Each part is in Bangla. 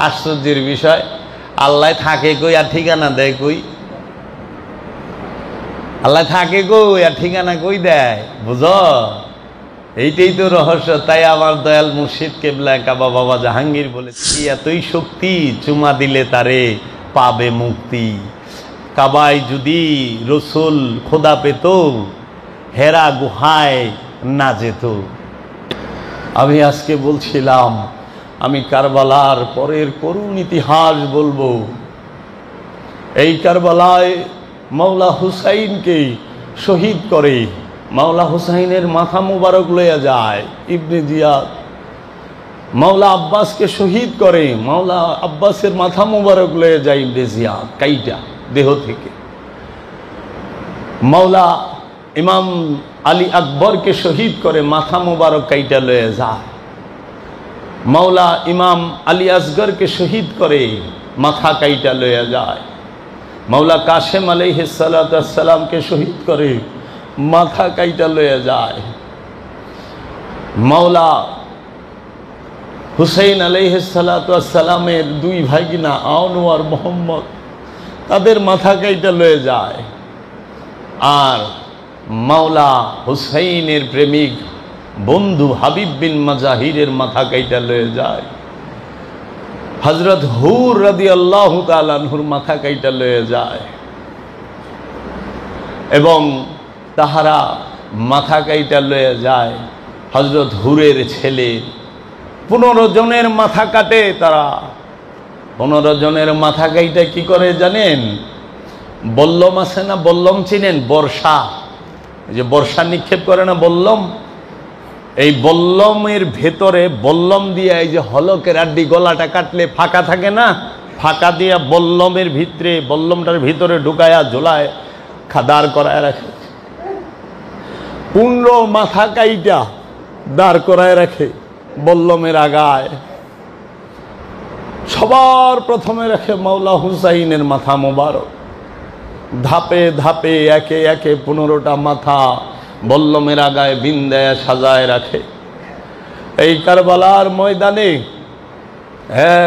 আশ্চর্যের বিষয়, আল্লাহ থাকে কই আর ঠিকানা দেয় কই? আল্লাহ থাকে কই আর ঠিকানা কই দেয়? বুঝো, এইটাই তো রহস্য। তাই আমার দয়াল মুর্শিদ কেবলা কাবা বাবা জাহাঙ্গীর বলেছে, এতই শক্তি, চুমা দিলে তারে পাবে মুক্তি। কাবায় যদি রসুল খোদা পেত, হেরা গুহায় না যেত। আমি আজকে বলছিলাম, আমি কারবালার পরের করুণ ইতিহাস বলবো। এই কারবালায় মাওলা হুসাইনকে শহীদ করে, মাওলা হুসাইনের মাথা মুবারক লইয়া যায় ইবনে জিয়াদ। মাওলা আব্বাসকে শহীদ করে, মাওলা আব্বাসের মাথা মুবারক লইয়া যায় ইবনে জিয়াদ কাইটা দেহ থেকে। মাওলা ইমাম আলী আকবরকে শহীদ করে, মাথা মুবারক কাইটা লইয়া যায়। মাওলা ইমাম আলী আসগরকে শহীদ করে, মাথা কাইটা লইয়া যায়। মাওলা কাশেম আলাইহিস সালাতু ওয়াস সালামকে শহীদ করে, মাথা কাইটা লইয়া যায়। মাওলা হুসাইন আলাইহিস সালাতু ওয়াস সালামের দুই ভাগিনা আওন আর মোহাম্মদ, তাদের মাথা কাইটা লয়ে যায়। আর মাওলা হুসাইনের প্রেমিক বন্ধু হাবিব বিন মাজাহিরের মাথা কাইটা লয়ে যায়। হযরত হুর রাদিয়াল্লাহু তাআলা আনহুর মাথা কাইটা লয়ে যায়। এবং তাহারা মাথা কাইটা লয়ে যায় হযরত হুরের ছেলে। 15 জনের মাথা কাটে তারা। 15 জনের মাথা কাইটা কি করে জানেন? বল্লম আছে না, বল্লম চিনেন? বর্ষা, এই যে বর্ষা নিক্ষেপ করে না বল্লম, এই বল্লমের ভেতরে বল্লম দিয়ে এই যে হলকের আড্ডি গলাটা কাটলে ফাঁকা থাকে না, ফাঁকা দিয়া বল্লমের ভিতরে, বল্লমটার ভিতরে ঢুকায়া ঝোলায় দাঁড় করায় রাখে। 15 মাথা কাইটা দাঁড় করায় রাখে বল্লমের আগায়। সবার প্রথমে রাখে মাওলা হুসাইনের মাথা মোবারক। ধাপে ধাপে একে একে 15টা মাথা বল্লমের আগায় বিন্দায় সাজায় রাখে। এই কারবালার ময়দানে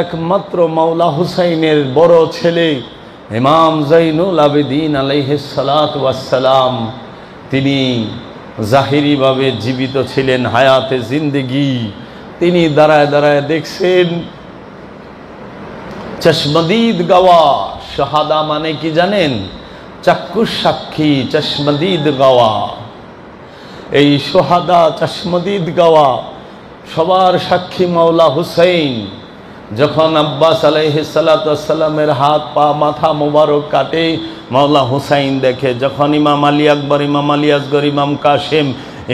একমাত্র মাওলা হুসাইনের বড় ছেলে ইমাম জাইনুল আবেদিন আলাইহিস সালাতু ওয়াস সালাম, তিনি জাহিরিভাবে জীবিত ছিলেন, হায়াতে জিন্দেগি। তিনি দাঁড়ায় দাঁড়ায় দেখছেন। চশমদীদ গাওয়া, শাহাদা মানে কি জানেন? চাক্ষুষ সাক্ষী, চশমদীদ গাওয়া। এই শাহাদা চশমদীদ গাওয়া সবার সাক্ষী মাওলা হুসাইন। যখন আব্বাস আলাইহিস সালাতু ওয়াস সালামের হাত পা মাথা মোবারক কাটে, মাওলা হুসাইন দেখে। যখন ইমাম আলী আকবর, ইমাম আলী আসগর, ইমাম কাশেম,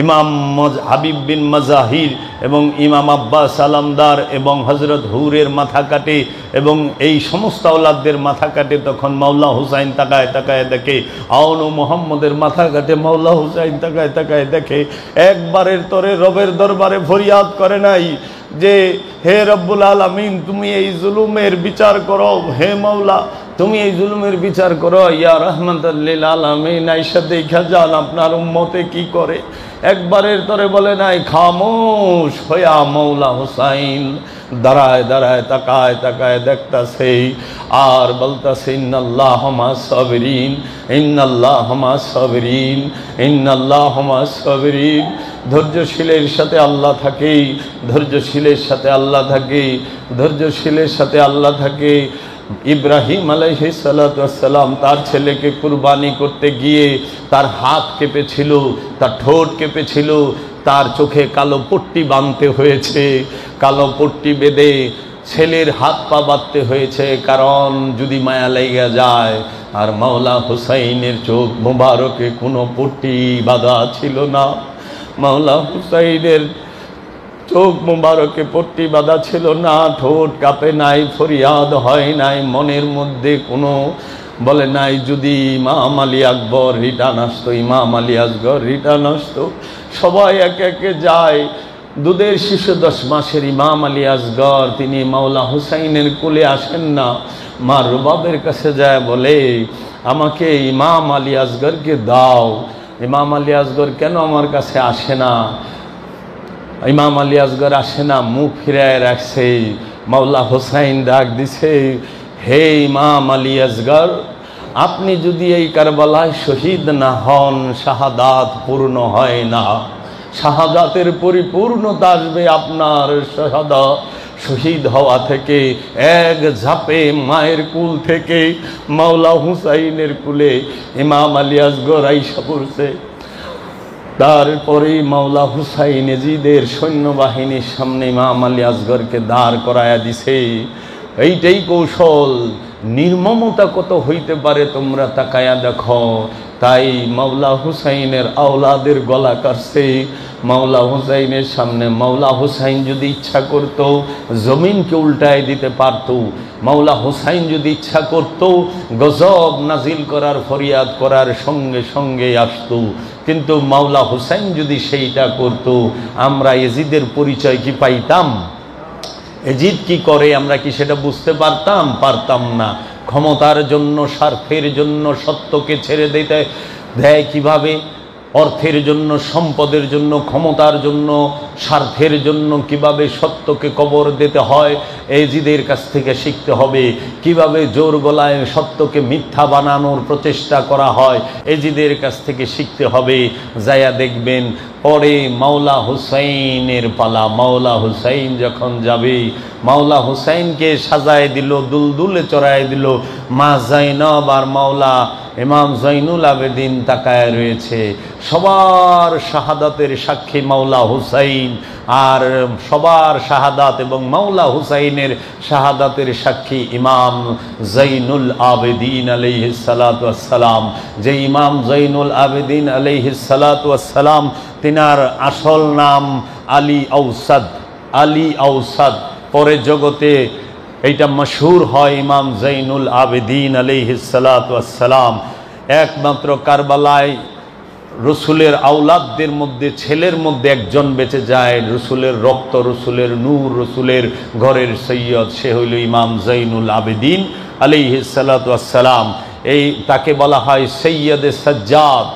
ইমাম হাবিব বিন মাজাহির এবং ইমাম আব্বাস আলামদার এবং হযরত হুরের মাথা কাটে এবং এই সমস্ত আওলাদদের মাথা কাটে, তখন মাওলা হুসাইন তাকায় তাকায় দেখে। আওন ও মোহাম্মদের মাথা কাটে, মাওলা হুসাইন তাকায় তাকায় দেখে। একবারের তরে রবের দরবারে ফরিয়াদ করে নাই যে হে রব্বুল আলামিন, তুমি এই জুলুমের বিচার করো। হে মাওলা, তুমি এই জুলুমের বিচার করো। ইয়া রাহমাতাল লিল আলামিন, আয়েশা দেখা যান আপনার উম্মতে কি করে। একবারের তরে বলে নাই। খামোশ হইয়া মাওলা হুসাইন দাঁড়ায় দাঁড়ায় তাকায় তাকায় দেখতাছে আর বলতাছে, ইন্নাল্লাহ মা'আস সাবিরিন, ইন্নাল্লাহ মা'আস সাবিরিন, ইন্নাল্লাহ মা'আস সাবিরিন। ধৈর্যশীলের সাথে আল্লাহ থাকে, ধৈর্যশীলের সাথে আল্লাহ থাকে, ধৈর্যশীলের সাথে আল্লাহ থাকে। ইব্রাহিম আলাইহিস সালাতু ওয়াস সালাম তার ছেলেকে কুরবানি করতে গিয়ে তার হাত কেঁপেছিল, তার ঠোঁট কেঁপেছিল, তার চোখে কালো পট্টি বাঁধতে হয়েছে। কালো পট্টি বেঁধে ছেলের হাত পা বাঁধতে হয়েছে, কারণ যদি মায়া লেগে যায়। আর মাওলা হুসাইনের চোখ মোবারকে কোনো পট্টি বাঁধা ছিল না। মাওলা হুসাইনের চোখ মোবারকে পট্টি বাঁধা ছিল না, ঠোঁট কাঁপে নাই, ফরিয়াদ হয় নাই, মনের মধ্যে কোনো বলে নাই যদি ইমাম আলী আকবর রিটার্ন আসতো, ইমাম আলী আসগর রিটার্ন আসতো। সবাই একে একে যায়। দুধের শিশু 10 মাসের ইমাম আলী আসগর, তিনি মাওলা হুসাইনের কোলে আসেন না। মা রুবাবের কাছে যায় বলে, আমাকে ইমাম আলী আসগরকে দাও। ইমাম আলী আসগর কেন আমার কাছে আসে না? ইমাম আলী আসগর আসে না, মুখ ফিরায় রাখছে। মাওলা হুসাইন ডাক দিছে, হে ইমাম আলী আসগর, আপনি যদি এই কারবালায় শহীদ না হন, শাহাদাত পূর্ণ হয় না। শাহাদাতের পরিপূর্ণতা আসবে আপনার শহীদ হওয়া থেকে। এক ঝাপে মায়ের কুল থেকে মাওলা হুসাইনের কুলে ইমাম আলী আসগর আইসা পড়ছে। তারপরে মাওলা হুসাইন এজিদের সৈন্যবাহিনীর সামনে ইমাম আলী আসগরকে দাঁড় করায়া দিছে। এইটাই কৌশল। নির্মমতা কত হইতে পারে তোমরা তাকায়া দেখো। তাই মাওলা হুসাইনের আওলাদের গলা কাটছে। মাওলা হুসাইনের সামনে মাওলা হুসাইন যদি ইচ্ছা করত জমিনকে উল্টায় দিতে পারত। মাওলা হুসাইন যদি ইচ্ছা করত গজব নাজিল করার ফরিয়াদ করার সঙ্গে সঙ্গে আসতো। কিন্তু মাওলা হুসাইন যদি সেইটা করত, আমরা এজিদের পরিচয় কি পাইতাম? এজিদ কি করে আমরা কি সেটা বুঝতে পারতাম না। ক্ষমতার জন্য, স্বার্থের জন্য সত্যকে ছেড়ে দিতে দেয় কিভাবে, অর্থের জন্য, সম্পদের জন্য, ক্ষমতার জন্য, স্বার্থের জন্য কিভাবে সত্যকে কবর দিতে হয় এজিদের কাছ থেকে শিখতে হবে। কিভাবে জোর গলায় সত্যকে মিথ্যা বানানোর প্রচেষ্টা করা হয় এজিদের কাছ থেকে শিখতে হবে। যায়া দেখবেন পরে মাওলা হুসাইনের পালা। মাওলা হুসাইন যখন যাবে, মাওলা হুসাইনকে সাজায় দিল, দুলদুলে চড়ায় দিল। মা জাইনব আর মাওলা ইমাম জৈনুল আবেদিন তাকায় রয়েছে। সবার শাহাদাতের সাক্ষী মাওলা হুসাইন, আর সবার শাহাদাত এবং মাওলা হুসাইনের শাহাদাতের সাক্ষী ইমাম জৈনুল আবেদিন আলাইহিস সালাতু ওয়াস সালাম। যে ইমাম জৈনুল আবেদিন আলাইহিস সালাতু ওয়াস সালাম, তিনার আসল নাম আলী আওসাদ। আলী আওসাদ পরে জগতে এইটা মশহুর হয় ইমাম জৈনুল আবেদিন আলাইহিস সালাতু ওয়াস সালাম। একমাত্র কারবালায় রসুলের আওলাদদের মধ্যে, ছেলের মধ্যে একজন বেঁচে যায়। রসুলের রক্ত, রসুলের নূর, রসুলের ঘরের সৈয়দ, সে হইল ইমাম জৈনুল আবেদিন আলাইহিস সালাতু ওয়াস সালাম। এই তাকে বলা হয় সৈয়দে সাজ্জাদ।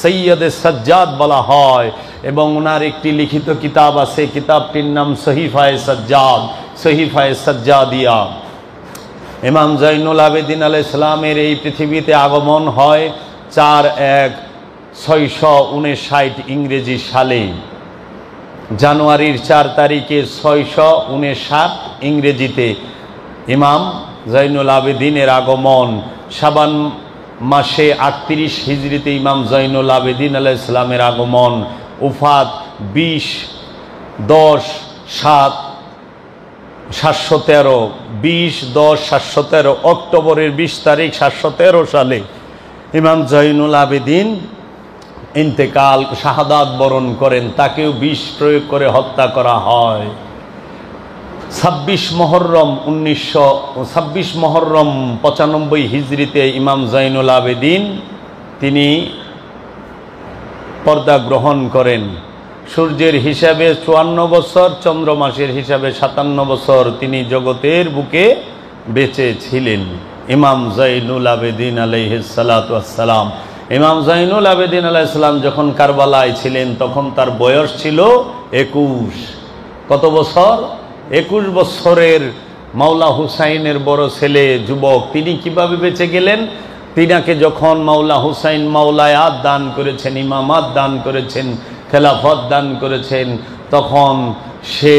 সৈয়দে সাজ্জাদ বলা হয়। এবং ওনার একটি লিখিত কিতাব আছে, কিতাবটির নাম সহিফায়ে সাজ্জাদ, সহিফায়ে সাজ্জাদিয়া। ইমাম জৈনুল আবেদিন আলাইহিস সালামের এই পৃথিবীতে আগমন হয় 4/1/659 ইংরেজি সালে। জানুয়ারির 4 তারিখে 659 ইংরেজিতে ইমাম জৈনুল আবেদিনের আগমন। শাবান মাসে 38 হিজরিতে ইমাম জৈনুল আবেদিন আলাইহিস সালামের আগমন। উফাত 20/10/713, 20/10/713 অক্টোবরের 20 তারিখ 713 সালে ইমাম জৈনুল আবেদিন ইন্তেকাল, শাহাদাত বরণ করেন। তাকেও বিষ প্রয়োগ করে হত্যা করা হয়। 26 মহররম 95 হিজরিতে ইমাম জৈনুল আবেদিন তিনি পর্দা গ্রহণ করেন। সূর্যের হিসাবে 54 বছর, চন্দ্র মাসের হিসাবে 57 বছর তিনি জগতের বুকে বেঁচে ছিলেন। ইমাম জৈনুল আবেদিন আলাইহিস সালাতু ওয়াস সালাম। ইমাম জৈনুল আবেদিন আলাইহিস সালাম যখন কারবালায় ছিলেন তখন তার বয়স ছিল 21। কত বছর? 21 বছরের মাওলা হুসাইনের বড় ছেলে, যুবক। তিনি কিভাবে বেঁচে গেলেন? তিনাকে যখন মাওলা হুসাইন মাওলায়াত দান করেছেন, ইমামাত দান করেছেন, খেলাফত দান করেছেন, তখন সে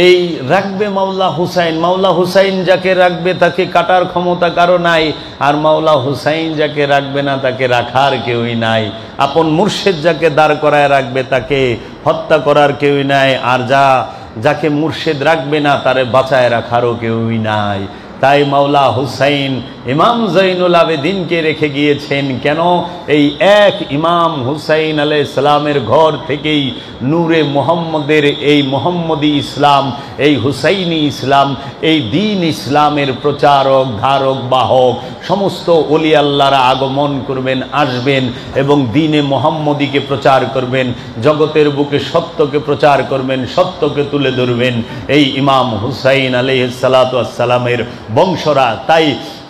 এই রাখবে মাওলা হুসাইন। মাওলা হুসাইন যাকে রাখবে তাকে কাটার ক্ষমতা কারো নাই, আর মাওলা হুসাইন যাকে রাখবে না তাকে রাখার কেউই নাই। আপন মুর্শিদ যাকে দাঁড় করায় রাখবে তাকে হত্যা করার কেউই নাই, আর যাকে মুর্শিদ রাখবে না তারে বাঁচায় রাখারও কেউই নাই। তাই মাওলা হুসাইন ইমাম জৈনুল আবেদিনকে রেখে গিয়েছেন। কেন? এই এক ইমাম হুসাইন আলাইহিস সালামের ঘর থেকেই নূরে মুহাম্মদের, এই মুহাম্মদী ইসলাম, এই হুসাইনি ইসলাম, এই দ্বীন ইসলামের প্রচারক, ধারক, বাহক সমস্ত ওলি আল্লাহরা আগমন করবেন, আসবেন এবং দ্বীনে মুহাম্মদীকে প্রচার করবেন, জগতের বুকে সত্যকে প্রচার করবেন, সত্যকে তুলে ধরবেন এই ইমাম হুসাইন আলাইহিস সালাতু ওয়াস সালামের বংশরা। তাই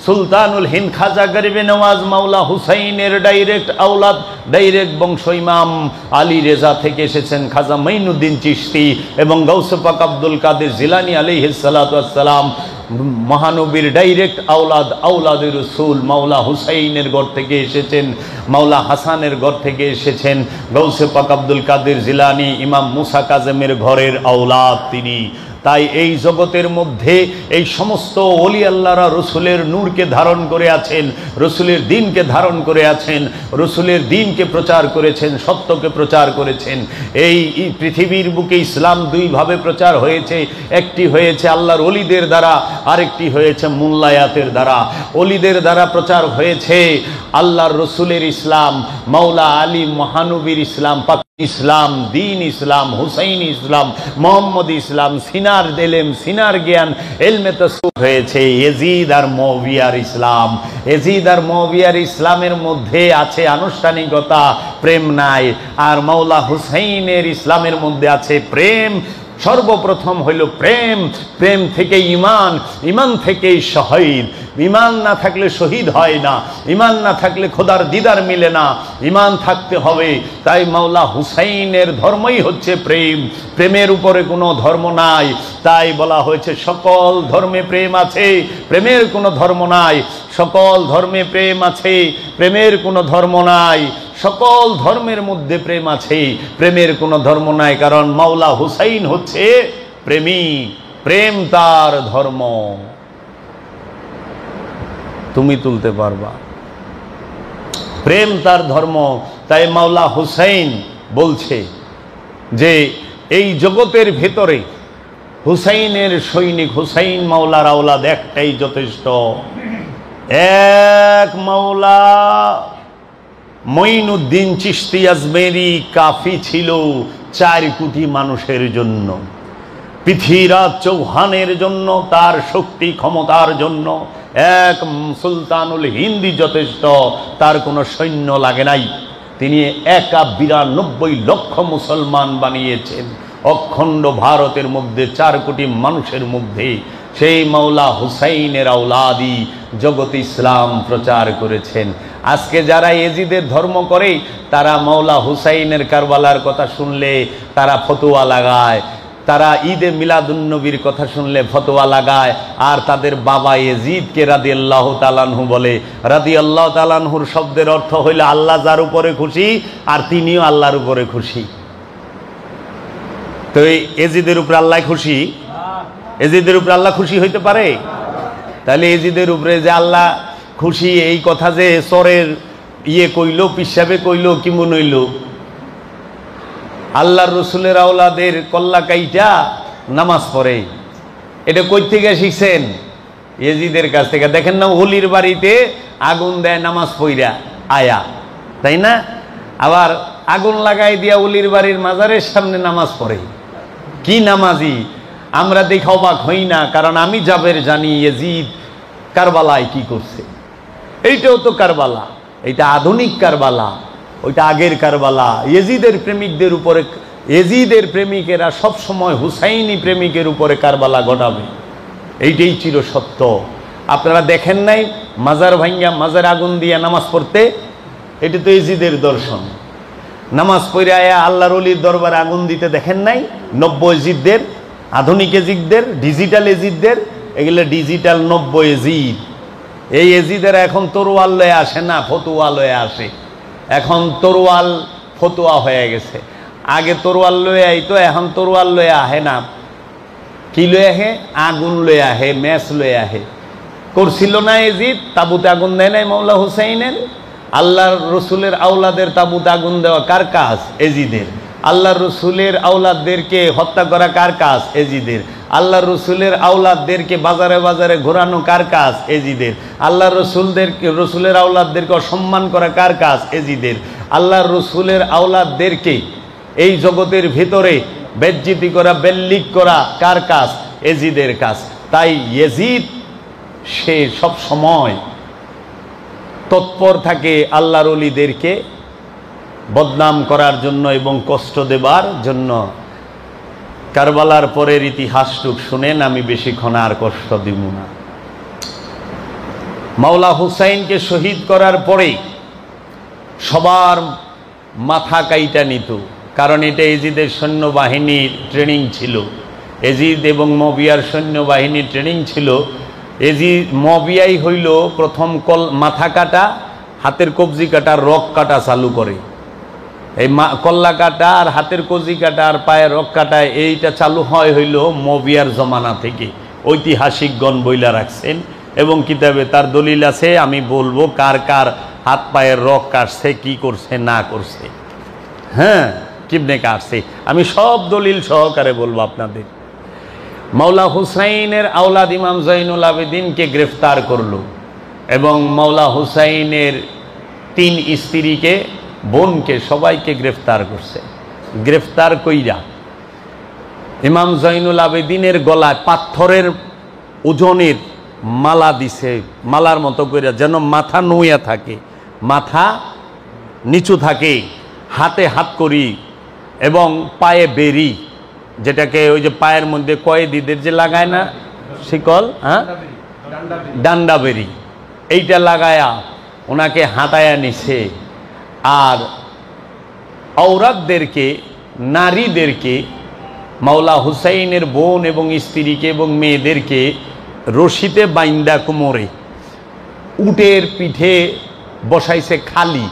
সুলতানুল হিন্দ খাজা গরিবে নওয়াজ মাওলা হুসাইনের ডাইরেক্ট আওলাদ, ডাইরেক্ট বংশ। ইমাম আলী রেজা থেকে এসেছেন খাজা মাইনুদ্দিন চিশতি এবং গাউসে পাক আব্দুল কাদের জিলানী আলাইহিস সালাতু ওয়াস সালাম মহানবীর ডাইরেক্ট আওলাদ, আওলাদে রসুল। মাওলা হুসাইনের ঘর থেকে এসেছেন, মাওলা হাসানের ঘর থেকে এসেছেন। গাউসে পাক আব্দুল কাদের জিলানী ইমাম মুসা কাজেমের ঘরের আওলাদ তিনি। তাই এই জগতের মধ্যে এই সমস্ত ওলি আল্লাহরা রসুলের নূরকে ধারণ করে আছেন, রসুলের দ্বীনকে ধারণ করে আছেন, রসুলের দ্বীনকে প্রচার করেছেন, সত্যকে প্রচার করেছেন। এই পৃথিবীর বুকে ইসলাম দুইভাবে প্রচার হয়েছে, একটি হয়েছে আল্লাহর ওলিদের দ্বারা, আরেকটি হয়েছে মুল্লায়াতের দ্বারা। ওলিদের দ্বারা প্রচার হয়েছে আল্লাহর রসুলের ইসলাম, মাওলা আলী মহানবীর ইসলাম, ইসলাম, দিন ইসলাম, হুসাইন ইসলাম, মোহাম্মদ ইসলাম, সিনার এলেম, সিনার জ্ঞান, এলমে তাসুফ হয়েছে ইয়াজিদ আর মুআবিয়ার ইসলাম। ইয়াজিদ আর মুআবিয়ার ইসলামের মধ্যে আছে আনুষ্ঠানিকতা, প্রেম নাই। আর মাওলা হুসাইনের ইসলামের মধ্যে আছে প্রেম। সর্বপ্রথম হইল প্রেম, প্রেম থেকে ইমান, ইমান থেকেই শহীদ। ইমান না থাকলে শহীদ হয় না, ইমান না থাকলে খোদার দিদার মিলে না, ইমান থাকতে হবে। তাই মাওলা হুসাইনের ধর্মই হচ্ছে প্রেম, প্রেমের উপরে কোনো ধর্ম নাই। তাই বলা হয়েছে সকল ধর্মে প্রেম আছে, প্রেমের কোনো ধর্ম নাই। সকল ধর্মে প্রেম আছে, প্রেমের কোনো ধর্ম নাই। সকল ধর্মের মধ্যে প্রেম আছে, প্রেমের কোনো ধর্ম নাই। কারণ মাওলা হুসাইন হচ্ছে প্রেমী, প্রেম তার ধর্ম। তুমি তুলতে পারবা, প্রেম তার ধর্ম। তাই মাওলা হুসাইন বলছে যে এই জগতের ভেতরে হুসাইনের সৈনিক, হুসাইন মাওলার আওলাদ একটাই যথেষ্ট। এক মাওলা মঈনুদ্দিন চিশতি আজমেরি কাফি ছিল 4 কোটি মানুষের জন্য, পৃথ্বীরাজ চৌহানের জন্য, তার শক্তি ক্ষমতার জন্য। এক সুলতানুল হিন্দি যথেষ্ট, তার কোনো সৈন্য লাগে নাই। তিনি একা 92 লক্ষ মুসলমান বানিয়েছেন অখণ্ড ভারতের মধ্যে, 4 কোটি মানুষের মধ্যে। সেই মাওলা হুসাইনের আওলাদি জগৎ ইসলাম প্রচার করেছেন। আজকে যারা এজিদের ধর্ম করে তারা মাওলা হুসাইনের কারবালার কথা শুনলে তারা ফতোয়া লাগায়, তারা ঈদে মিলাদুন্নবীর কথা শুনলে ফতোয়া লাগায়। আর তাদের বাবা এজিদকে রাদিয়াল্লাহু তাআলা আনহু বলে। রাদিয়াল্লাহু তাআলা আনহুর শব্দের অর্থ হইল আল্লাহ যার উপরে খুশি আর তিনিও আল্লাহর উপরে খুশি। তো এই এজিদের উপরে আল্লাহ খুশি, এজিদের উপরে আল্লাহ খুশি হইতে পারে? তাহলে এজিদের উপরে যে আল্লাহ খুশি এই কথা যে সরের কইল, পিসাবে কইল, কেমন হইল? আল্লাহর রসুলের আওলাদের কল্লা কাইটা নামাজ পড়ে, এটা কই থেকে শিখছেন? এজিদের কাছ থেকে। দেখেন না হোলির বাড়িতে আগুন দেয় নামাজ পইরা আয়া, তাই না? আবার আগুন লাগাই দিয়া ওলির বাড়ির মাজারের সামনে নামাজ পড়ে। কি নামাজি! আমরা দেখে অবাক হই না, কারণ আমি যাবের জানি ইয়াজিদ কারবালায় কি করছে। এইটাও তো কারবালা, এইটা আধুনিক কারবালা, ওইটা আগের কারবালা। ইয়াজিদের প্রেমিকদের উপরে, ইয়াজিদের প্রেমিকেরা সব সময় হুসাইনি প্রেমিকের উপরে কারবালা ঘটাবে, এইটাই চির সত্য। আপনারা দেখেন নাই মাজার ভাঙ্গা মাজার আগুন দিয়া নামাজ পড়তে? এটা তো ইয়াজিদের দর্শন। নামাজ পড়ে আয়া আল্লাহর ওলির দরবারে আগুন দিতে দেখেন নাই? 90 এজিদদের, আধুনিক এজিদদের, ডিজিটাল এজিদদের, এগুলো ডিজিটাল 90 এজিদ। এই এজিদের এখন তরোয়াল লয়ে আসে না, ফতুয়া লয়ে আসে। এখন তরোয়াল ফতুয়া হয়ে গেছে। আগে তরোয়াল লয়ে আইতো, এখন তরোয়াল লয়ে আহে না। কি লয়ে আহে? আগুন লয়ে আহে, ম্যাচ লয়ে আহে। করছিল না এজিদ? তাবুতে আগুন দেয় নাই মাওলা হুসাইনের? আল্লাহর রসুলের আওলাদের তাবুতে আগুন দেওয়া কার কাজ? এজিদের। আল্লাহর রসুলের আওলাদদেরকে হত্যা করা কার কাজ? এজিদের। আল্লাহর রসুলের আওলাদদেরকে বাজারে বাজারে ঘোরানো কার কাজ? এজিদের। আল্লাহর রসুলের আওলাদদেরকে অসম্মান করা কার কাজ? এজিদের। আল্লাহর রসুলের আওলাদদেরকে এই জগতের ভিতরে বেজ্জিতি করা, বেল্লিক করা কার কাজ? এজিদের কাজ। তাই এজিদ সে সব সময় তৎপর থাকে আল্লাহর ওলিদেরকে বদনাম করার জন্য এবং কষ্ট দেবার জন্য। কারবালার পরের ইতিহাসটুক শুনেন, আমি বেশিক্ষণ আর কষ্ট দিব না। মাওলা হুসাইনকে শহীদ করার পরে সবার মাথা কাইটা নিত, কারণ এটা এজিদের সৈন্যবাহিনীর ট্রেনিং ছিল। এজিদ এবং মবিয়ার সৈন্যবাহিনীর ট্রেনিং ছিল। এজিদ মবিয়াই হইল প্রথম মাথা কাটা, হাতের কবজি কাটা, রক কাটা চালু করে। এই কল্লা কাটা আর হাতের কবজি কাটা আর পায়ের রক কাটা এইটা চালু হইল মবিয়ার জমানা থেকে। ঐতিহাসিকগণ বইলা রাখছেন এবং কিতাবে তার দলিল আছে। আমি বলবো কার কার হাত পায়ের রক কাটছে, কি করছে না করছে, হ্যাঁ কিবনে কাটছে, আমি সব দলিল সহকারে বলবো আপনাদের। মাওলা হুসাইনের আওলাদ ইমাম জয়নুল আবেদিনকে গ্রেফতার করলো এবং মাওলা হুসাইনের 3 স্ত্রীকে, বোনকে, সবাইকে গ্রেফতার করছে। গ্রেফতার কইরা ইমাম জয়নুল আবেদিনের গলায় পাথরের ওজনের মালা দিছে, মালার মতো কইরা, যেন মাথা নুইয়া থাকে, মাথা নিচু থাকে, হাতে হাত করি এবং পায়ে বেরি, যেটাকে ওই যে পায়ের মধ্যে কয়েদিদের যে লাগায় না শিকল, হ্যাঁ ডান্ডা বেরি, এইটা লাগায়া ওনাকে হাঁটায়া নিছে। আর ঔরতদেরকে, নারীদেরকে, মাওলা হুসাইনের বোন এবং স্ত্রীকে এবং মেয়েদেরকে রশিতে বাইন্দা কোমরে উটের পিঠে বসাইছে। খালি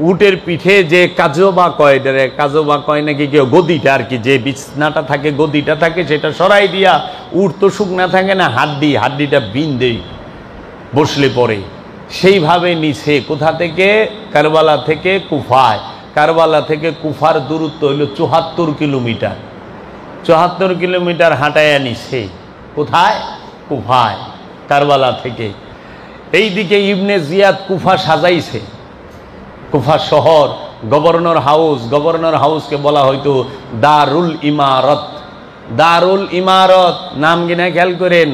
উটের পিঠে যে কাজবা কয়, কাজবা কয় নাকি কেউ, গদিটা আর কি, যে বিছনাটা থাকে, গদিটা থাকে, সেটা সরাই দিয়া, উট তো শুকনা থাকে না, হাড্ডিটা বিন্দে বসলে পরে সেইভাবে নিছে। কোথা থেকে? কারবালা থেকে কুফায়। কারবালা থেকে কুফার দূরত্ব হইল 74 কিলোমিটার। 74 কিলোমিটার হাঁটাইয়া নিছে। কোথায়? কুফায়, কারবালা থেকে। এইদিকে ইবনে জিয়াদ কুফা সাজাইছে। কুফা শহর, গভর্নর হাউসকে বলা হয়তো দারুল ইমারত। দারুল ইমারত নাম কিনা খেয়াল করেন,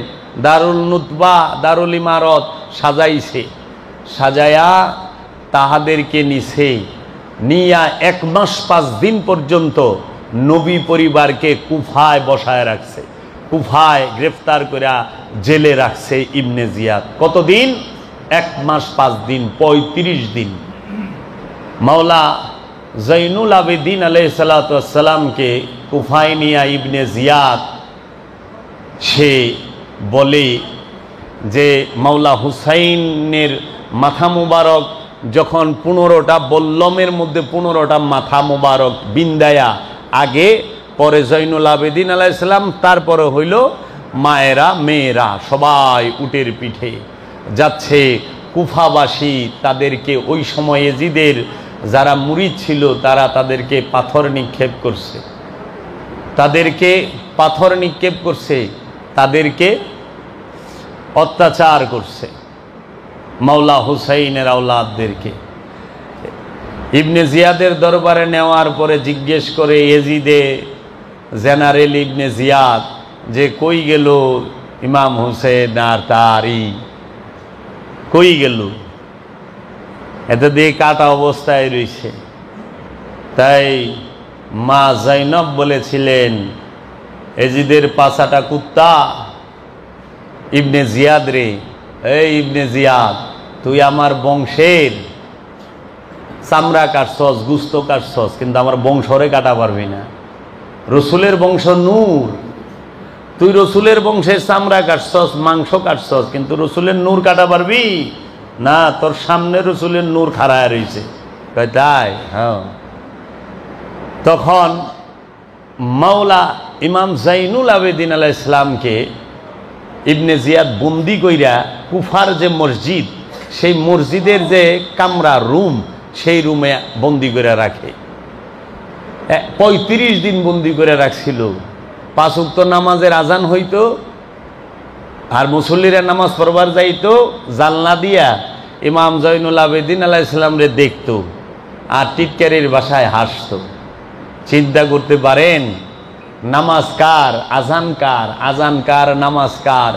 দারুল নুতবা, দারুল ইমারত সাজাইছে। সাজায়া তাহাদেরকে নিছে, নিয়া 1 মাস 5 দিন পর্যন্ত নবী পরিবারকে কুফায় বসায় রাখছে। কুফায় গ্রেফতার করে জেলে রাখছে ইবনে জিয়াদ। কতদিন? 1 মাস 5 দিন, 35 দিন। মাওলা জৈনুল আবেদিন আলাইহিসসালামকে কুফায় নিয়া ইবনে জিয়াদ সে বলে যে মাওলা হুসাইনের মাথা মুবারক যখন 15টা বল্লমের মধ্যে 15টা মাথা মুবারক বিন্দায়া, আগে পরে জৈনুল আবেদিন আলাইহিস সালাম, তারপরে হইল মায়েরা, মেয়েরা সবাই উটের পিঠে যাচ্ছে। কুফাবাসী তাদেরকে ওই সময় এজিদের যারা মুরিদ ছিল তারা তাদেরকে পাথর নিক্ষেপ করছে, তাদেরকে অত্যাচার করছে। মাওলা হুসাইনের আওলাদদেরকে ইবনে জিয়াদের দরবারে নেওয়ার পরে জিজ্ঞেস করে এজিদে জেনারেল ইবনে জিয়াদ যে কই গেল ইমাম হুসেন আর তারই, কই গেল? এতে দিয়ে কাটা অবস্থায় রয়েছে। তাই মা জাইনব বলেছিলেন, এজিদের পাছাটা কুত্তা, ইবনে জিয়াদ রে, এই ইবনে জিয়াদ, তুই আমার বংশের চামড়া কাটছস, গুস্ত কাটছস, কিন্তু আমার বংশরে কাটা পারবি না। রসুলের বংশ নূর, তুই রসুলের বংশের চামড়া কাটছস, মাংস কাটছস, কিন্তু রসুলের নূর কাটা পারবি না? তোর সামনে রসুলের নূর খাড়ায় রয়েছে। তাই? হ্যাঁ। তখন মাওলা ইমাম জৈনুল আবেদিন আলাইহিস সালামকে ইবনে জিয়াদ বন্দি কইরা কুফার যে মসজিদ, সেই মসজিদের যে কামরা, রুম, সেই রুমে বন্দি করে রাখে। 35 দিন বন্দি করে রাখছিল। 5 ওয়াক্ত নামাজের আজান হইতো আর মুসল্লিরা নামাজ পড়বার যাইতো, জানলা দিয়া ইমাম জৈনুল আবেদিন আলাইহিস সালাম রে দেখতো আর টিটকারির ভাষায় হাসতো। চিন্তা করতে পারেন, নামাজ কার, আজান কার, আজান কার, নামাজ কার?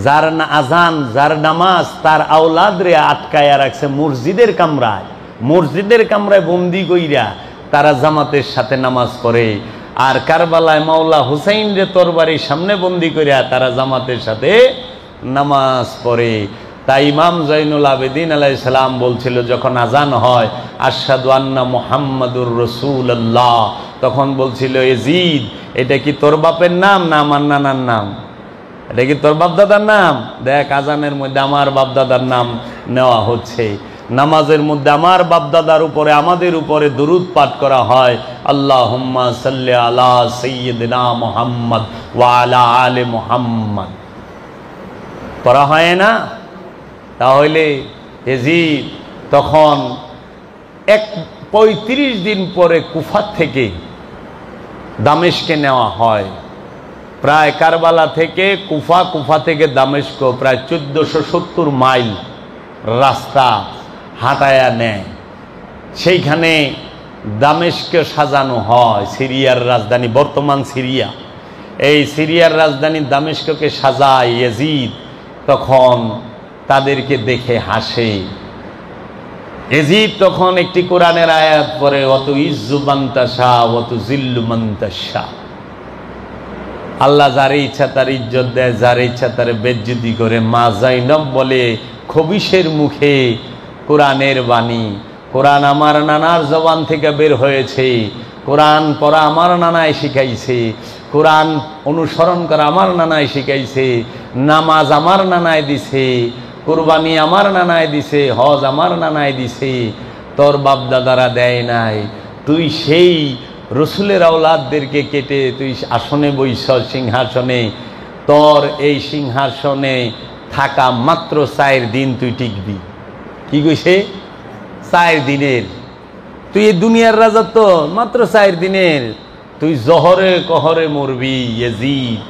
যার আজান, যার নামাজ, তার আওলাদ রে আটকায়া রাখছে মসজিদের কামরায়। মসজিদের কামরায় বন্দি কইরা তারা জামাতের সাথে নামাজ পড়ে। আর কারবালায় মাওলা হুসাইন রে তরবারির সামনে বন্দি করিয়া তারা জামাতের সাথে নামাজ পড়ে। তাই ইমাম জৈনুল আবেদিন আলাইহিস সালাম বলছিল যখন আজান হয় আশহাদু আন্না মুহাম্মাদুর রাসূলুল্লাহ, তখন বলছিল ইয়াজিদ এটা কি তোর বাপের নাম না আমার নানার নাম? এটা কি তোর বাপদাদার নাম? দেখ আজানের মধ্যে আমার বাপদাদার নাম নেওয়া হচ্ছে, নামাজের মধ্যে আমার বাপদাদার উপরে আমাদের উপরে দুরূদ পাঠ করা হয়, আল্লাহুম্মা সাল্লি আলা সাইয়্যিদিনা মুহাম্মদ ওয়া আলা আলি মুহাম্মদ পড়া হয় না? তাহলে ইয়াজিদ তখন 35 দিন পরে কুফা থেকে দামেস্কে নেওয়া হয়, প্রায় কারবালা থেকে কুফা, কুফা থেকে দামেস্ক প্রায় 1470 মাইল রাস্তা হাঁটায়া নেয়। সেইখানে দামেস্কে সাজানো হয়, সিরিয়ার রাজধানী, বর্তমান সিরিয়া, এই সিরিয়ার রাজধানী দামেস্ককে সাজায় ইয়াজিদ। তখন তাদেরকে দেখে হাসে। ইয়াজিদ তখন একটি কোরআনের আয়াত পড়ে, অত ইজ্জু মান তাশা অত জিল্লু মান তাশা, আল্লাহ যারে ইচ্ছা তার ইজ্জত দেয়, যারে ইচ্ছা তার বেজ্জতি করে। মা জাইনব বলে খবিশের মুখে কোরআনের বাণী, কোরআন আমার নানার জবান থেকে বের হয়েছে, কোরআন পড়া আমার নানায় শিখাইছে, কোরআন অনুসরণ করা আমার নানায় শিখাইছে, নামাজ আমার নানায় দিছে, কুরবানি আমার নানায় দিছে, হজ আমার নানায় দিছে, তোর বাপ দাদারা দেয় নাই। তুই সেই রসুলের আওলাদদেরকে কেটে তুই আসনে বইস, সিংহাসনে, তোর এই সিংহাসনে থাকা মাত্র 4 দিন তুই টিকবি। কি কইছে? 4 দিনের। তুই এই দুনিয়ার রাজা তো মাত্র 4 দিনের, তুই জহরে কহরে মরবি ইয়াজিদ।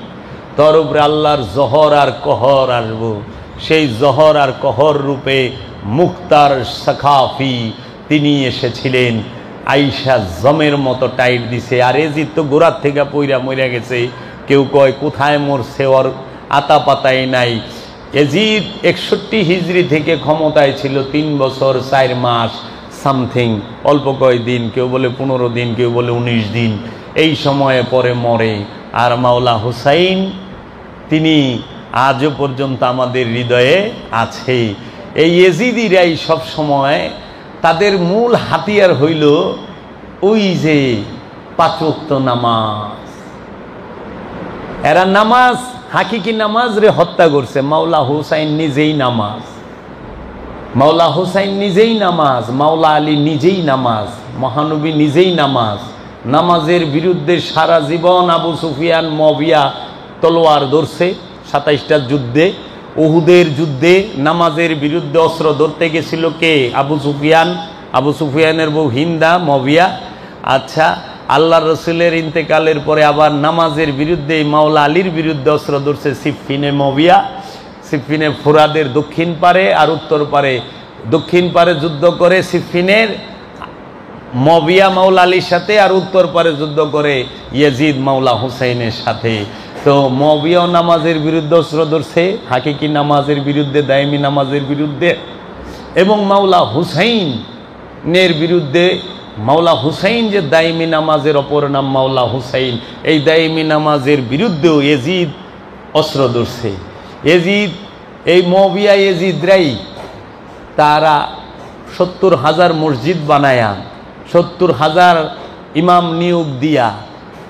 তোর উপরে আল্লাহর জহর আর কহর আসবো। সেই জহর আর কহর রূপে মুক্তার সাখাফি তিনি এসেছিলেন, আইসা জমের মতো টাইট দিছে। আর ইয়াজিদ তো গোড়ার থেকে পইরা মইরা গেছে, কেউ কয় কোথায় মরছে, ওর আতা পাতাই নাই। ইয়াজিদ 61 হিজরি থেকে ক্ষমতায় ছিল 3 বছর 4 মাস সামথিং, অল্প কয়েকদিন, কেউ বলে 15 দিন, কেউ বলে 19 দিন, এই সময়ে পরে মরে। আর মাওলা হুসাইন তিনি আজও পর্যন্ত আমাদের হৃদয়ে আছে। এই ইয়াজিদিরাই সব সময় তাদের মূল হাতিয়ার হইল ওই যে 5 ওয়াক্ত নামাজ। এরা নামাজ, হাকিকি নামাজ রে হত্যা করছে। মাওলা হুসাইন নিজেই নামাজ, মাওলা হুসাইন নিজেই নামাজ, মাওলা আলী নিজেই নামাজ, মহানবী নিজেই নামাজ। নামাজের বিরুদ্ধে সারা জীবন আবু সুফিয়ান মুয়াবিয়া তলোয়ার ধরছে 27টা যুদ্ধে। উহুদের যুদ্ধে নামাজের বিরুদ্ধে অস্ত্র ধরতে গেছিল কে? আবু সুফিয়ান, আবু সুফিয়ানের বউ হিন্দা মুয়াবিয়া। আচ্ছা, আল্লাহর রসুলের ইন্তেকালের পরে আবার নামাজের বিরুদ্ধে মাওলা আলীর বিরুদ্ধে অস্ত্র ধরছে সিফিনে মুয়াবিয়া। সিফিনে ফুরাদের দক্ষিণ পারে আর উত্তর পারে, দক্ষিণ পারে যুদ্ধ করে সিফিনের মুয়াবিয়া মাওলা আলীর সাথে, আর উত্তর পারে যুদ্ধ করে ইয়াজিদ মাওলা হুসাইনের সাথে। তো মুয়াবিয়াও নামাজের বিরুদ্ধে অস্ত্র ধরছে, হাকিকি নামাজের বিরুদ্ধে, দায়মি নামাজের বিরুদ্ধে, এবং মাওলা হুসাইনের বিরুদ্ধে। মাওলা হুসাইন যে দায়মি নামাজের অপর নাম মাওলা হুসাইন, এই দায়মি নামাজের বিরুদ্ধেও ইয়াজিদ অস্ত্র ধরছে। ইয়াজিদ, এই মুয়াবিয়া ইয়াজিদরাই তারা 70,000 মসজিদ বানায়া, 70,000 ইমাম নিয়োগ দিয়া,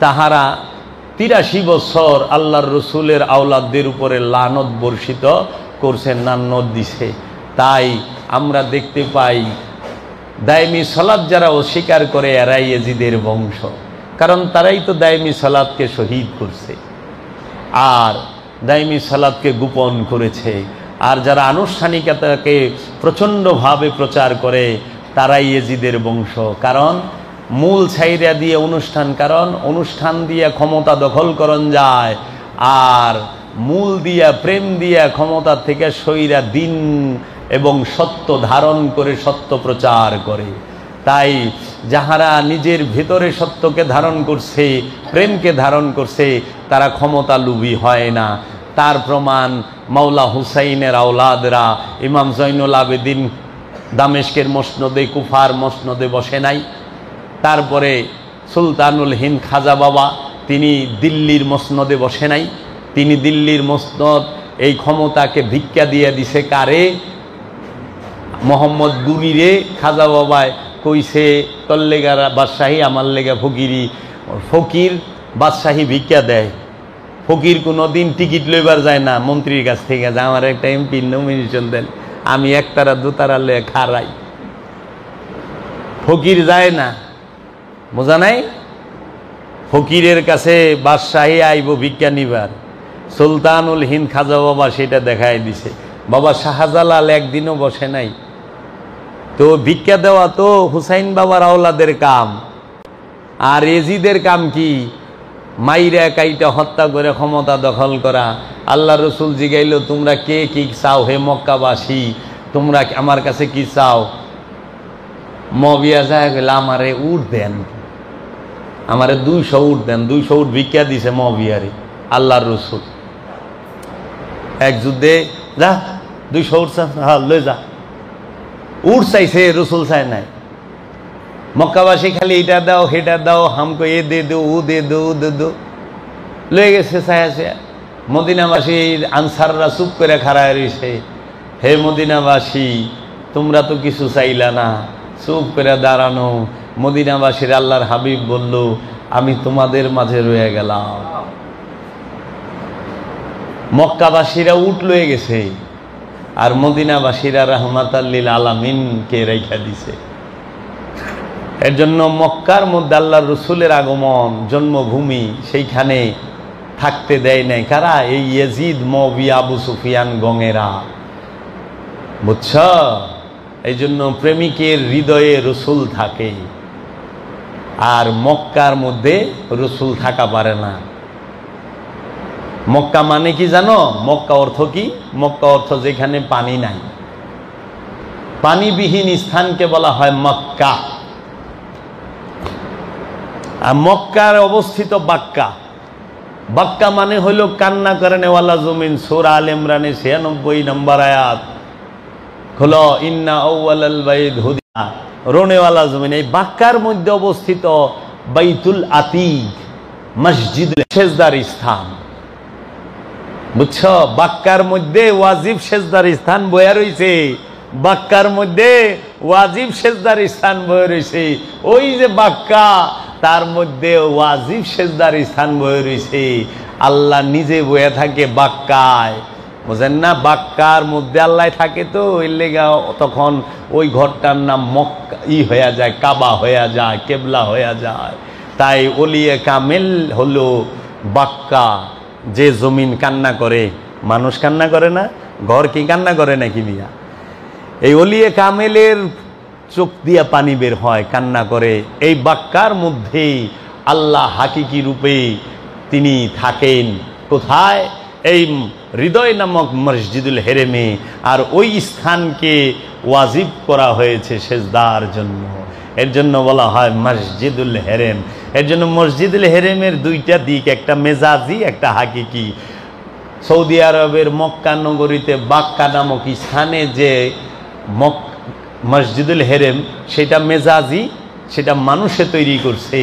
তাহারা 83 বছর আল্লাহর রসুলের আওলাদদের উপরে লানত বর্ষিত করছে, নানত দিছে। তাই আমরা দেখতে পাই দায়মি সালাত যারা অস্বীকার করে এরাই ইয়াজিদের বংশ, কারণ তারাই তো দায়মি সালাতকে শহীদ করছে আর দায়মি সালাতকে গোপন করেছে। আর যারা আনুষ্ঠানিকতাকে প্রচণ্ডভাবে প্রচার করে তারাই ইয়াজিদের বংশ, কারণ মূল ছাইরা দিয়ে অনুষ্ঠান, কারণ অনুষ্ঠান দিয়ে ক্ষমতা দখল করন যায়, আর মূল দিয়া প্রেম দিয়া ক্ষমতা থেকে সইরা দিন এবং সত্য ধারণ করে সত্য প্রচার করে। তাই যাহারা নিজের ভেতরে সত্যকে ধারণ করছে, প্রেমকে ধারণ করছে, তারা ক্ষমতা লুভী হয় না। তার প্রমাণ মাওলা হুসাইনের আওলাদরা ইমাম জৈনুল আবেদিন দামেস্কের মসনদে, কুফার মসনদে বসে নাই। তারপরে সুলতানুল হিন্দ খাজা বাবা তিনি দিল্লির মসনদে বসে নাই, তিনি দিল্লির মসনদ এই ক্ষমতাকে ভিক্ষা দিয়ে দিছে কারে? মোহাম্মদ গুনিরে। খাজা বাবায় কইছে তোর লেগা বাদশাহী, আমার লেগা ফকিরি। ফকির বাদশাহী ভিক্ষা দেয়, ফকির কোনোদিন টিকিট লইবার যায় না মন্ত্রীর কাছ থেকে, যে আমার একটা এমপি নমিনেশন দেন, আমি একতারা দুতারা লয়ে খারাই। ফকির যায় না, বোঝা নাই? ফকিরের কাছে বাদশাহী আইব ভিক্ষা নিবার। সুলতানুল হিন্দ খাজা বাবা সেটা দেখাই দিছে। বাবা শাহজালাল একদিনও বসে নাই। তো ভিক্ষা দেওয়া তো হুসাইন বাবার আওলাদের কাম, আর এজিদের কাম কি? মাইরা কাইটা হত্যা করে ক্ষমতা দখল করা। আল্লাহ রসুল জিগাইল, তোমরা কে কি চাও হে মক্কাবাসী, তোমরা আমার কাছে কি চাও? মবিয়া যায় গেলে আমারে উট দেন, আমারে 200 উট দেন। 200 উট ভিক্ষা দিছে মবিয়ারে আল্লাহর রসুল। এক যুদ্ধে যা 200 উট লয়ে যা। উট চাইছে, রসুল চায় নাই। মক্কাবাসী খালি এটা দাও হেটা দাও, হামকো এ দে দো ও দে দো ও দে দো, লয়ে গেছে চাইছে। মদিনাবাসী আনসাররা চুপ করে খাড়ায় রয়েছে। হে মদিনাবাসী, তোমরা তো কিছু চাইলা না, চুপ করে দাঁড়ানো। মদিনাবাসীর আল্লাহর হাবিব বলল, আমি তোমাদের মাঝে রয়ে গেলাম। মক্কাবাসীরা উট লয়ে গেছে, আর মদিনাবাসীরা রাহমাতাল লিল আলামিনকে রেখা দিছে। এর জন্য মক্কার মধ্যে আল্লাহর রসুলের আগমন, জন্মভূমি, সেইখানে থাকতে দেয় নাই কারা? এই ইয়াজিদ, মুআবিয়া, আবু সুফিয়ান, গঙেরা। বুঝছ? এই জন্য প্রেমিকের হৃদয়ে রসুল থাকে, আর মক্কার মধ্যে রসুল থাকা পারে না। মক্কা মানে কি জানো? মক্কা অর্থ কি? মক্কা অর্থ যেখানে পানি নাই, পানিবিহীন স্থানকে বলা হয় মক্কা। আর মক্কার অবস্থিত বাক্কা। বাক্কা মানে হইল কান্না করে নেওয়ালা জমিন। সূরা আল ইমরানে 96 নম্বর আয়াত হলো ইন্না আউয়ালাল বাইত হুদিয়া, রোনেওয়ালা জমিন। এই বাক্কার মধ্যে অবস্থিত বাইতুল আতিক, মসজিদুল সেজদার স্থান। বুঝছো? বাক্কার মধ্যে ওয়াজিব সেজদার স্থান বয়া রয়েছে। বাক্কার মধ্যে ওয়াজিব সেজদার স্থান বয়ে রয়েছে। ওই যে বাক্কা, তার মধ্যে ওয়াজিব সেজদার স্থান বয়ে রয়েছে। আল্লাহ নিজে বয়ে থাকে বাক্কায়, বুঝেন না? বাক্কার মধ্যে আল্লাহ থাকে, তো এর লেগা তখন ওই ঘরটার নাম মক্কা হয়ে যায়, কাবা হয়ে যায়, কেবলা হয়ে যায়। তাই ওলিয়ে কামেল হলো বাক্কা। যে জমিন কান্না করে, মানুষ কান্না করে না? ঘর কি কান্না করে নাকি মিয়া? এই ওলিয়ে কামেলের চোখ দিয়া পানি বের হয়, কান্না করে। এই বাক্কার মধ্যে আল্লাহ হাকিকি রূপে তিনি থাকেন। কোথায়? এই হৃদয় নামক মসজিদুল হেরেমে। আর ওই স্থানকে ওয়াজিব করা হয়েছে সেজদার জন্য। এর জন্য বলা হয় মসজিদুল হেরেম। এর জন্য মসজিদুল হেরেমের দুইটা দিক, একটা মেজাজি, একটা হাকিকি। সৌদি আরবের মক্কা নগরীতে বাক্কা নামক স্থানে যে মসজিদুল হেরেম, সেটা মেজাজি, সেটা মানুষে তৈরি করছে।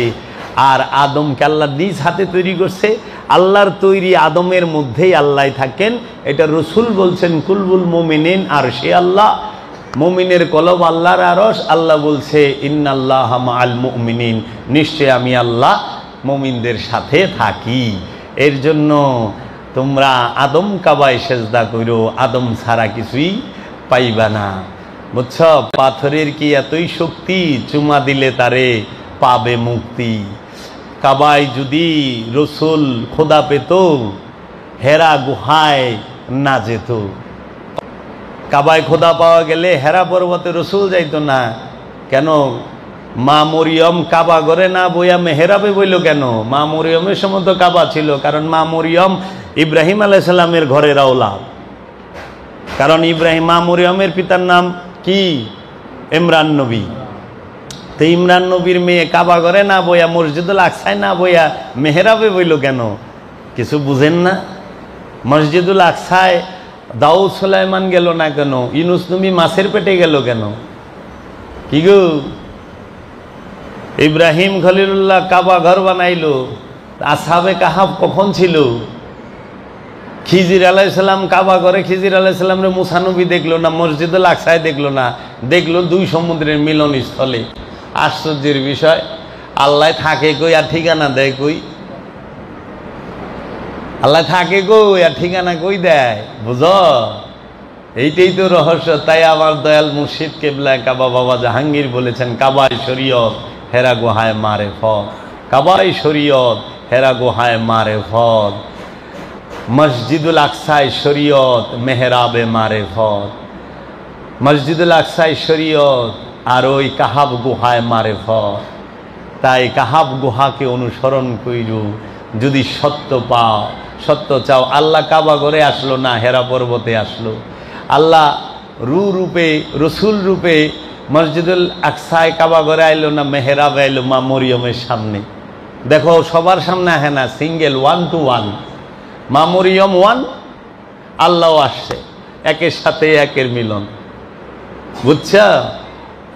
আর আদমকে আল্লাহ নিজ হাতে তৈরি করছে। আল্লাহর তৈরি আদমের মধ্যেই আল্লাহ থাকেন। এটা রসুল বলছেন, কুলবুল মুমিনিন আরশে আল্লাহ, মুমিনের কলব আল্লাহর আরশ। আল্লাহ বলছে ইন্নাল্লাহা মাআল মুমিনিন, নিশ্চয় আমি আল্লাহ মুমিনদের সাথে থাকি। এর জন্য তোমরা আদম কাবায় সেজদা করো, আদম ছাড়া কিছুই পাইবা না। বুঝছ? পাথরের কি এতই শক্তি, চুমা দিলে তারে পাবে মুক্তি। কাবায় যদি রসুল খোদা পেত, হেরা গুহায় না যেত। কাবায় খোদা পাওয়া গেলে হেরা পর্বতে রসুল যাইতো না কেন? মা মরিয়ম কাবা ঘরে না বইয়া মেহরাবে বইল কেন? মা মরিয়মের সময় তো কাবা ছিল, কারণ মা মরিয়ম ইব্রাহিম আলাইহিস সালামের ঘরের আওলাদ। কারণ মা মরিয়মের পিতার নাম কি? ইমরান নবী। তো ইমরান নবীর মেয়ে কাবা ঘরে না বইয়া, মসজিদুল আকসায় না বইয়া মেহরাবে বইল কেন? কিছু বুঝেন না? মসজিদুল আকসায় দাউদ সুলাইমান গেল না কেন? ইউনুস নবী মাছের পেটে গেল কেন? কি গো? ইব্রাহিম খলিলুল্লাহ কাবা ঘর বানাইলো, আসহাবে কাহাফ কখন ছিল? খিজির আলাইহিসসালাম কাবা করে, খিজির আলাইহিসসালামরে মুসা নবী দেখলো না, মসজিদুল আকসায় দেখলো না, দেখলো দুই সমুদ্রের মিলনস্থলে। আশ্চর্যের বিষয়, আল্লাহ থাকে কই আর ঠিকানা দেয় কই? আল্লাহ থাকে কই আর ঠিকানা কই দেয়? বুঝো, এইটাই তো রহস্য। তাই আমার দয়াল মুর্শিদ কেবলা কাবা বাবা জাহাঙ্গীর বলেছেন, কাবায় শরীয়ত হেরা গুহায় মারে ফত, কাবায় শরীয়ত হেরা গুহায় মারে ফত, মসজিদুল আকসায় শরীয়ত মেহরাবে মারে ফত, মসজিদুল আকসায় শরীয়ত আর ওই কাহাব গুহায় মারে ফত। তাই কাহাব গুহাকে অনুসরণ কইরু, যদি সত্য পাও, সত্য চাও। আল্লাহ কাবা করে আসলো না, হেরা পর্বতে আসলো। আল্লাহ রূপে রসুল রূপে মসজিদুল আকসায় কাবা করে আইলো না, মেহরাবে আইলো মা মরিয়মের সামনে। দেখো সবার সামনে আহে না, সিঙ্গেল, 1 to 1। মা মরিয়ম 1, আল্লাহ আসছে, একের সাথে একের মিলন। বুঝছো?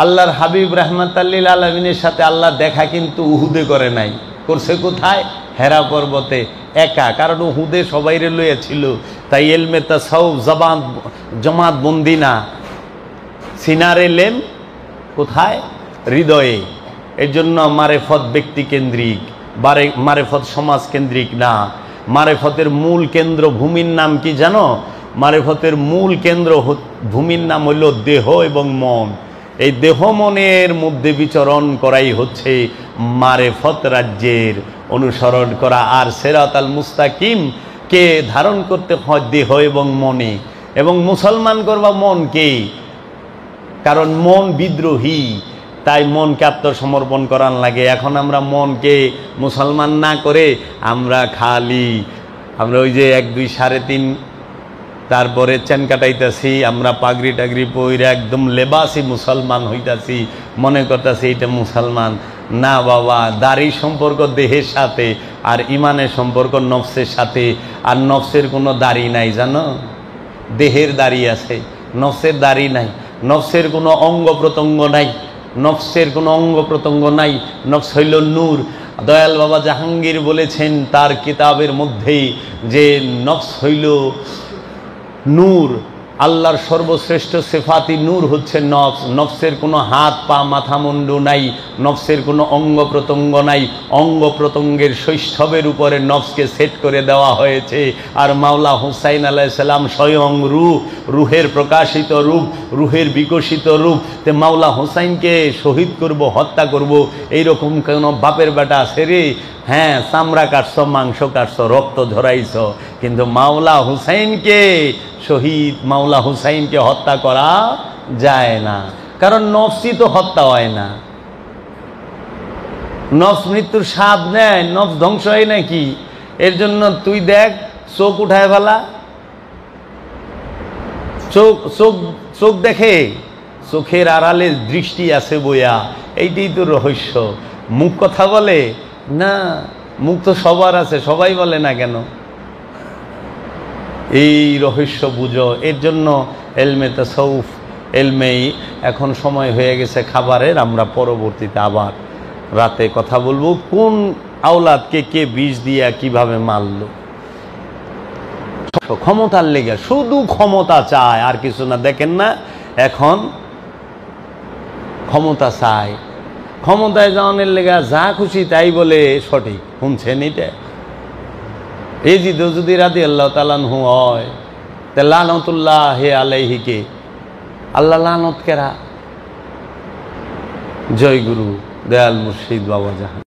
আল্লাহর হাবিব রাহমাতাল লিল আলামিনের সাথে আল্লাহ দেখা কিন্তু উহুদে করে নাই, করছে কোথায়? হেরা পর্বতে একা। কারণ উহুদে সবাইরে লইয়া ছিল, তাই এলমে তাসাউফ জমাত বন্দি না, সিনারে লেম কোথায়? হৃদয়ে। এর জন্য মারেফত ব্যক্তি কেন্দ্রিক, মারেফত সমাজ কেন্দ্রিক না। মারেফতের মূল কেন্দ্র ভূমির নাম কি জানো? মারেফতের মূল কেন্দ্র ভূমির নাম হইল দেহ এবং মন। এই দেহ মনের মধ্যে বিচরণ করাই হচ্ছে মারেফত রাজ্যের অনুসরণ করা। আর সিরাতাল মুস্তাকিম কে ধারণ করতে হয় দেহ এবং মনে, এবং মুসলমান করবা মনকে, কারণ মন বিদ্রোহী, তাই মনকে আত্মসমর্পণ করার লাগে। এখন আমরা মনকে মুসলমান না করে আমরা ওই যে 1, 2, 3.5 তারপরে চেন কাটাইতেছি, আমরা পাগড়ি টাগড়ি পইরা একদম লেবাসি মুসলমান হইতাছি, মনে করতেছি এটা মুসলমান না। বাবা, দাড়ি সম্পর্ক দেহের সাথে, আর ইমানের সম্পর্ক নফসের সাথে। আর নফসের কোনো দাড়ি নাই জানো? দেহের দাড়ি আছে, নফসের দাড়ি নাই। নফসের কোনো অঙ্গ প্রত্যঙ্গ নাই, নফসের কোনো অঙ্গ প্রত্যঙ্গ নাই। নফস হইল নূর। দয়াল বাবা জাহাঙ্গীর বলেছেন তার কিতাবের মধ্যেই যে নফস হইল নূর। আল্লাহর সর্বশ্রেষ্ঠ সিফাতি নূর হচ্ছে নফস। নফসের কোনো হাত পা মাথা মুন্ডু নাই, নফসের কোনো অঙ্গ প্রত্যঙ্গ নাই। অঙ্গ প্রত্যঙ্গের শৈশবের উপরে নফসকে সেট করে দেওয়া হয়েছে। আর মাওলা হুসাইন আলাইহিস সালাম স্বয়ং রুহের প্রকাশিত রূপ, রুহের বিকশিত রূপ। তে মাওলা হুসাইনকে শহীদ করব, হত্যা করব, এইরকম কোনো বাপের বেটা আছে রে? হ্যাঁ, চামড়া কাটছ, মাংস কাটছ, রক্ত ঝরাইছ, কিন্তু মাওলা হুসাইনকে মাওলা হুসাইনকে হত্যা করা যায় না। কারণ নফসই তো হত্যা হয় না। নফস মৃত্যুর স্বাদ নেয়, নফস ধ্বংস হয় নাকি? এর জন্য তুই দেখ, চোখ উঠায় ফেলা, চোখ দেখে, চোখের আড়ালে দৃষ্টি আছে বইয়া, এইটাই তো রহস্য। মুখ কথা বলে না, মুখ তো সবার আছে, সবাই বলে না কেন? এই রহস্য বুঝো। এর জন্য এলমে তাসাউফ, এলমেই। এখন সময় হয়ে গেছে খাবারের, আমরা পরবর্তীতে আবার রাতে কথা বলবো কোন আওলাদকে কে বিষ দিয়া কিভাবে মারল। ক্ষমতার লেগে, শুধু ক্ষমতা চায়, আর কিছু না। দেখেন না এখন ক্ষমতা চায়, ক্ষমতায় যাওয়ানোর লেগে যা খুশি তাই বলে সঠিক। শুনছেন এটা? এই যদি রাদিয়াল্লাহু তাআলা আনহু হয়, তে লানাতুল্লাহ আলাইহিকে আল্লাহ লানত কেরা। জয় গুরু দয়াল মুর্শিদ বাবা জাহাঙ্গীর।